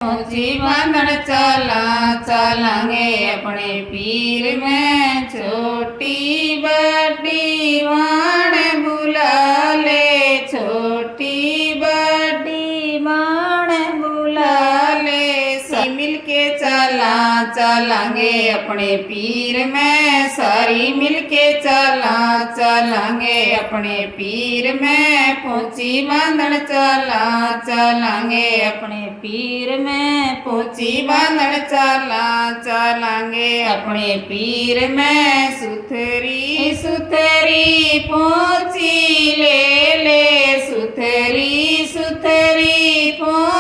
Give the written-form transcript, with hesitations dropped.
ऊंची बांधन चला चलांगे अपने पीर में, छोटी बड़ी वाण बुला ले, छोटी बड़ी वाण बुला ले। सारी मिलके चला चलांगे अपने पीर में, सारी मिलके चला चलांगे अपने पीर में, पोची बांधन चला चलांगे अपने पीर में, पोची बांधन चला चलांगे अपने पीर में। सुथरी सुथरी पोची ले ले, सुथरी सुथरी पोची